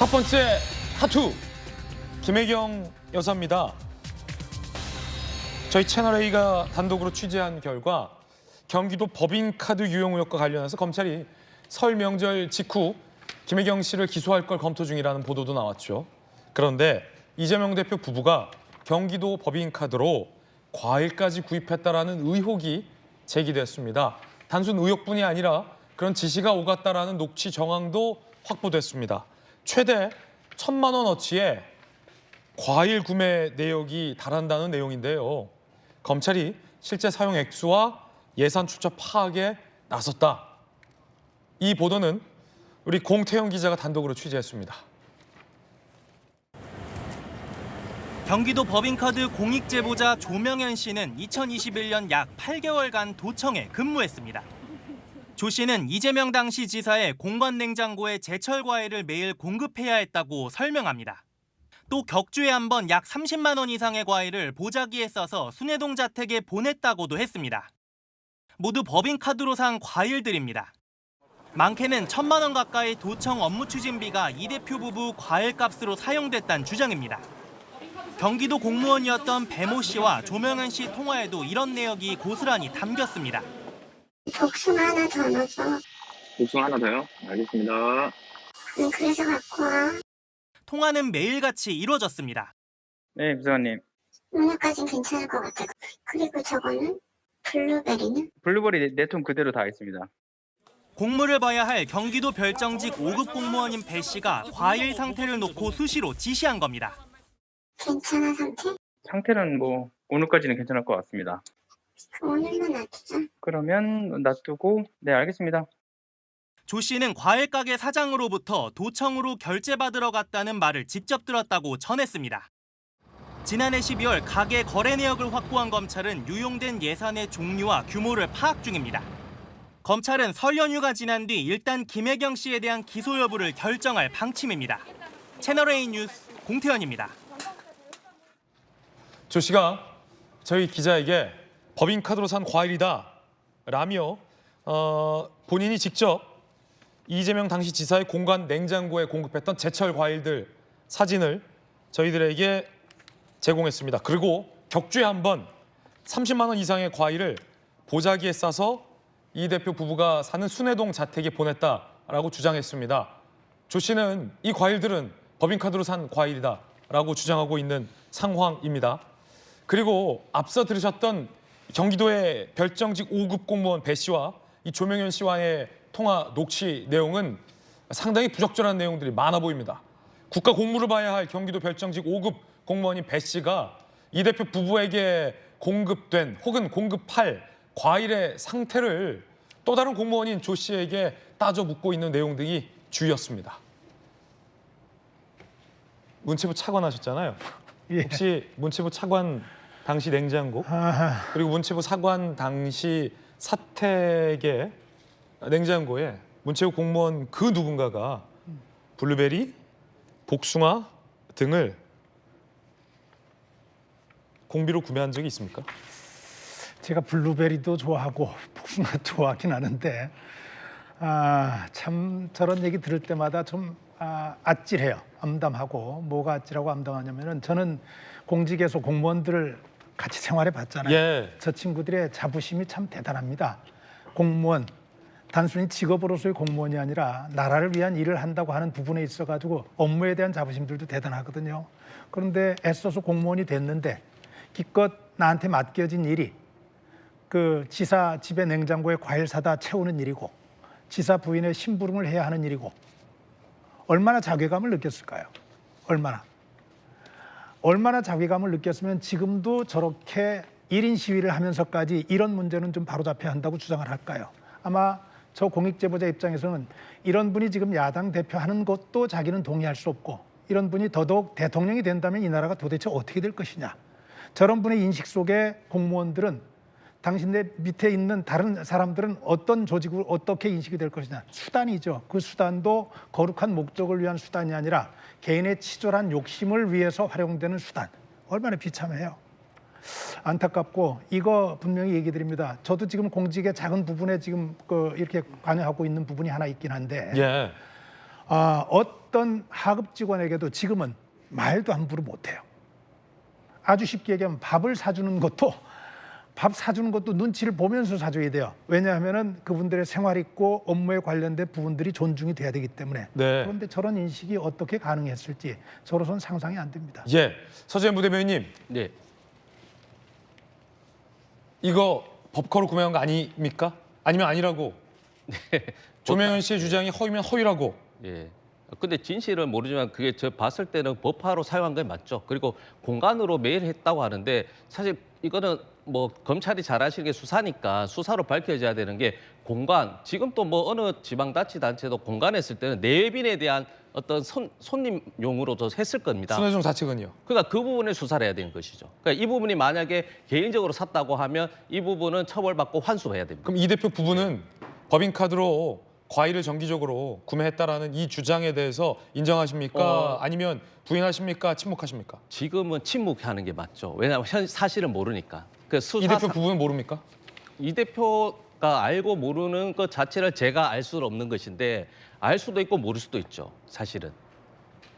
첫 번째 타투 김혜경 여사입니다. 저희 채널A가 단독으로 취재한 결과 경기도 법인카드 유용 의혹과 관련해서 검찰이 설 명절 직후 김혜경 씨를 기소할 걸 검토 중이라는 보도도 나왔죠. 그런데 이재명 대표 부부가 경기도 법인카드로 과일까지 구입했다라는 의혹이 제기됐습니다. 단순 의혹뿐이 아니라 그런 지시가 오갔다라는 녹취 정황도 확보됐습니다. 최대 1,000만 원어치의 과일 구매 내역이 달한다는 내용인데요. 검찰이 실제 사용 액수와 예산 출처 파악에 나섰다. 이 보도는 우리 공태영 기자가 단독으로 취재했습니다. 경기도 법인카드 공익제보자 조명현 씨는 2021년 약 8개월간 도청에 근무했습니다. 조 씨는 이재명 당시 지사의 공관 냉장고에 제철 과일을 매일 공급해야 했다고 설명합니다. 또 격주에 한 번 약 30만 원 이상의 과일을 보자기에 싸서 순회동 자택에 보냈다고도 했습니다. 모두 법인카드로 산 과일들입니다. 많게는 1,000만 원 가까이 도청 업무 추진비가 이 대표 부부 과일값으로 사용됐다는 주장입니다. 경기도 공무원이었던 배모 씨와 조명현 씨 통화에도 이런 내역이 고스란히 담겼습니다. 복숭아 하나 더 넣어줘. 복숭아 하나 더요? 알겠습니다. 그래서 갖고 와. 통화는 매일같이 이루어졌습니다. 네, 부사관님. 오늘까진 괜찮을 것 같아. 그리고 저거는? 블루베리는? 블루베리 네 통 그대로 다 있습니다. 공무를 봐야 할 경기도 별정직 5급 공무원인 배 씨가 과일 상태를 놓고 수시로 지시한 겁니다. 괜찮아 상태? 상태는 뭐 오늘까지는 괜찮을 것 같습니다. 오늘만 놔두자. 그러면 놔두고 네, 알겠습니다. 조 씨는 과일 가게 사장으로부터 도청으로 결제받으러 갔다는 말을 직접 들었다고 전했습니다. 지난해 12월 가게 거래 내역을 확보한 검찰은 유용된 예산의 종류와 규모를 파악 중입니다. 검찰은 설 연휴가 지난 뒤 일단 김혜경 씨에 대한 기소 여부를 결정할 방침입니다. 채널A 뉴스 공태현입니다. 조 씨가 저희 기자에게 법인카드로 산 과일이다 라며 본인이 직접 이재명 당시 지사의 공관 냉장고에 공급했던 제철 과일들 사진을 저희들에게 제공했습니다. 그리고 격주에 한 번 30만 원 이상의 과일을 보자기에 싸서 이 대표 부부가 사는 순회동 자택에 보냈다라고 주장했습니다. 조 씨는 이 과일들은 법인카드로 산 과일이다라고 주장하고 있는 상황입니다. 그리고 앞서 들으셨던 경기도의 별정직 5급 공무원 배 씨와 이 조명현 씨와의 통화 녹취 내용은 상당히 부적절한 내용들이 많아 보입니다. 국가 공무를 봐야 할 경기도 별정직 5급 공무원인 배 씨가 이 대표 부부에게 공급된 혹은 공급할 과일의 상태를 또 다른 공무원인 조 씨에게 따져 묻고 있는 내용들이 주였습니다. 문체부 차관 하셨잖아요. 예. 혹시 문체부 차관 당시 냉장고 그리고 문체부 사관 당시 사택의 냉장고에 문체부 공무원 그 누군가가 블루베리, 복숭아 등을 공비로 구매한 적이 있습니까? 제가 블루베리도 좋아하고 복숭아 좋아하긴 하는데 참 저런 얘기 들을 때마다 좀 아찔해요. 암담하고. 뭐가 아찔하고 암담하냐면은 저는 공직에서 공무원들을 같이 생활해 봤잖아요. 예. 저 친구들의 자부심이 참 대단합니다. 공무원, 단순히 직업으로서의 공무원이 아니라 나라를 위한 일을 한다고 하는 부분에 있어가지고 업무에 대한 자부심들도 대단하거든요. 그런데 애써서 공무원이 됐는데 기껏 나한테 맡겨진 일이 그 지사 집에 냉장고에 과일 사다 채우는 일이고 지사 부인의 심부름을 해야 하는 일이고 얼마나 자괴감을 느꼈을까요? 얼마나 자괴감을 느꼈으면 지금도 저렇게 1인 시위를 하면서까지 이런 문제는 좀 바로잡혀야 한다고 주장을 할까요? 아마 저 공익제보자 입장에서는 이런 분이 지금 야당 대표하는 것도 자기는 동의할 수 없고 이런 분이 더더욱 대통령이 된다면 이 나라가 도대체 어떻게 될 것이냐. 저런 분의 인식 속에 공무원들은 당신네 밑에 있는 다른 사람들은 어떤 조직으로 어떻게 인식이 될 것이냐. 수단이죠. 그 수단도 거룩한 목적을 위한 수단이 아니라 개인의 치졸한 욕심을 위해서 활용되는 수단. 얼마나 비참해요. 안타깝고 이거 분명히 얘기 드립니다. 저도 지금 공직의 작은 부분에 지금 이렇게 관여하고 있는 부분이 하나 있긴 한데 예. 어떤 하급 직원에게도 지금은 말도 함부로 못해요. 아주 쉽게 얘기하면 밥 사주는 것도 눈치를 보면서 사줘야 돼요. 왜냐하면은 그분들의 생활 있고 업무에 관련된 부분들이 존중이 돼야 되기 때문에. 네. 그런데 저런 인식이 어떻게 가능했을지 저로서는 상상이 안 됩니다. 예, 서재현 부대변인님, 네. 이거 법커로 구매한 거 아닙니까? 아니면 아니라고? 조명현 씨의 주장이 허위면 허위라고. 예. 근데 진실은 모르지만 그게 저 봤을 때는 법화로 사용한 게 맞죠. 그리고 공간으로 매일 했다고 하는데 사실 이거는 뭐 검찰이 잘 아시는 게 수사니까 수사로 밝혀져야 되는 게 공간. 지금 또 뭐 어느 지방자치단체도 공간했을 때는 내외빈에 대한 어떤 손님용으로도 했을 겁니다. 손해종 사측은요? 그러니까 그 부분을 수사를 해야 되는 것이죠. 그러니까 이 부분이 만약에 개인적으로 샀다고 하면 이 부분은 처벌받고 환수해야 됩니다. 그럼 이 대표 부부는 법인카드로 과일을 정기적으로 구매했다라는 이 주장에 대해서 인정하십니까? 아니면 부인하십니까? 침묵하십니까? 지금은 침묵하는 게 맞죠. 왜냐하면 사실은 모르니까. 그 이 대표 부부는 모릅니까? 이 대표가 알고 모르는 것 자체를 제가 알 수는 없는 것인데 알 수도 있고 모를 수도 있죠. 사실은.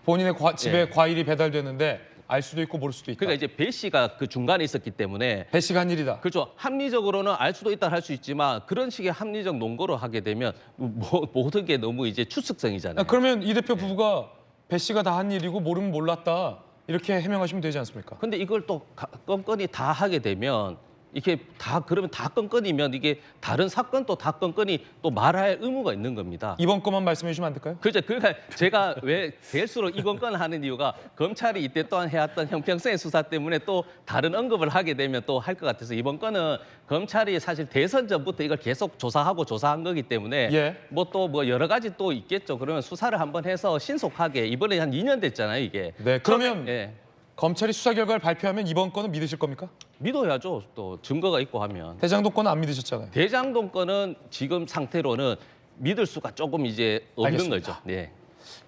본인의 집에 예. 과일이 배달되는데 알 수도 있고 모를 수도 있다. 그러니까 이제 배 씨가 그 중간에 있었기 때문에 배 씨가 한 일이다. 그렇죠. 합리적으로는 알 수도 있다 할 수 있지만 그런 식의 합리적 논거를 하게 되면 모든 게 너무 이제 추측성이잖아요. 그러면 이 대표 부부가 배 씨가 다 한 일이고 모르면 몰랐다 이렇게 해명하시면 되지 않습니까? 근데 이걸 또 껌껌이 다 하게 되면 이게 다 그러면 다 껌껌이면 이게 다른 사건도 다 껌껌이 또 말할 의무가 있는 겁니다. 이번 것만 말씀해 주시면 안 될까요? 그렇죠. 그러니까 제가 왜 될수록 이건 건을 하는 이유가 검찰이 이때 또한 해왔던 형평성의 수사 때문에 또 다른 언급을 하게 되면 또 할 것 같아서 이번 건은 검찰이 사실 대선 전부터 이걸 계속 조사한 거기 때문에 예. 뭐 또 뭐 여러 가지 또 있겠죠. 그러면 수사를 한번 해서 신속하게 이번에 한 2년 됐잖아요, 이게. 네. 그러면 예. 검찰이 수사 결과를 발표하면 이번 건은 믿으실 겁니까? 믿어야죠. 또 증거가 있고 하면. 대장동 건은 안 믿으셨잖아요. 대장동 건은 지금 상태로는 믿을 수가 조금 이제 없는 알겠습니다. 거죠. 네.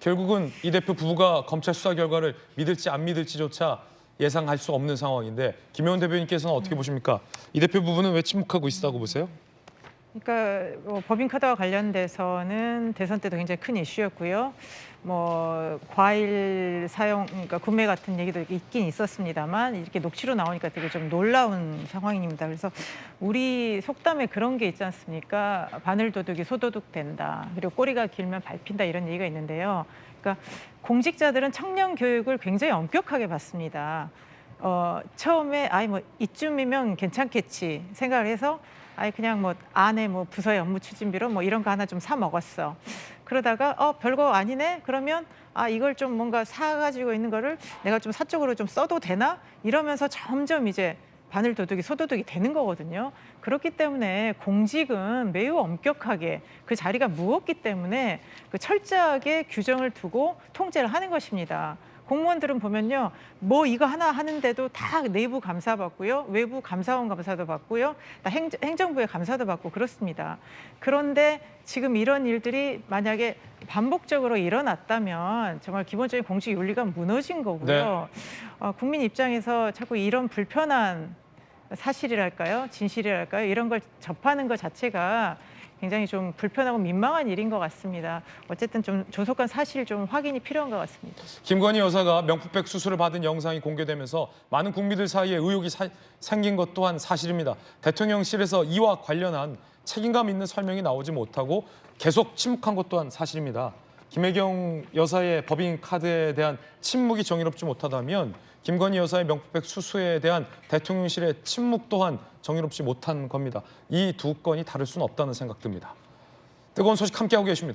결국은 이 대표 부부가 검찰 수사 결과를 믿을지 안 믿을지조차 예상할 수 없는 상황인데 김효은 대변인께서는 어떻게 보십니까? 이 대표 부부는 왜 침묵하고 있다고 보세요? 그러니까 법인카드와 관련돼서는 대선 때도 굉장히 큰 이슈였고요. 뭐 과일 사용, 그러니까 구매 같은 얘기도 있긴 있었습니다만 이렇게 녹취로 나오니까 되게 좀 놀라운 상황입니다. 그래서 우리 속담에 그런 게 있지 않습니까? 바늘도둑이 소도둑 된다. 그리고 꼬리가 길면 밟힌다 이런 얘기가 있는데요. 그러니까 공직자들은 청년 교육을 굉장히 엄격하게 받습니다. 처음에 뭐 이쯤이면 괜찮겠지 생각을 해서 그냥 뭐 안에 뭐 부서의 업무 추진비로 뭐 이런 거 하나 좀 사 먹었어. 그러다가 별거 아니네. 그러면 이걸 좀 뭔가 사가지고 있는 거를 내가 좀 사적으로 좀 써도 되나? 이러면서 점점 이제 바늘도둑이 소도둑이 되는 거거든요. 그렇기 때문에 공직은 매우 엄격하게 그 자리가 무겁기 때문에 그 철저하게 규정을 두고 통제를 하는 것입니다. 공무원들은 보면요, 뭐 이거 하나 하는데도 다 내부 감사 받고요, 외부 감사원 감사도 받고요, 다 행정부의 감사도 받고 그렇습니다. 그런데 지금 이런 일들이 만약에 반복적으로 일어났다면 정말 기본적인 공직 윤리가 무너진 거고요. 국민 입장에서 자꾸 이런 불편한 사실이랄까요, 진실이랄까요, 이런 걸 접하는 것 자체가 굉장히 좀 불편하고 민망한 일인 것 같습니다. 어쨌든 좀 조속한 사실 좀 확인이 필요한 것 같습니다. 김건희 여사가 명품백 수수를 받은 영상이 공개되면서 많은 국민들 사이에 의혹이 생긴 것 또한 사실입니다. 대통령실에서 이와 관련한 책임감 있는 설명이 나오지 못하고 계속 침묵한 것 또한 사실입니다. 김혜경 여사의 법인카드에 대한 침묵이 정의롭지 못하다면 김건희 여사의 명품백 수수에 대한 대통령실의 침묵 또한 정의롭지 못한 겁니다. 이 두 건이 다를 수는 없다는 생각 듭니다. 뜨거운 소식 함께하고 계십니다.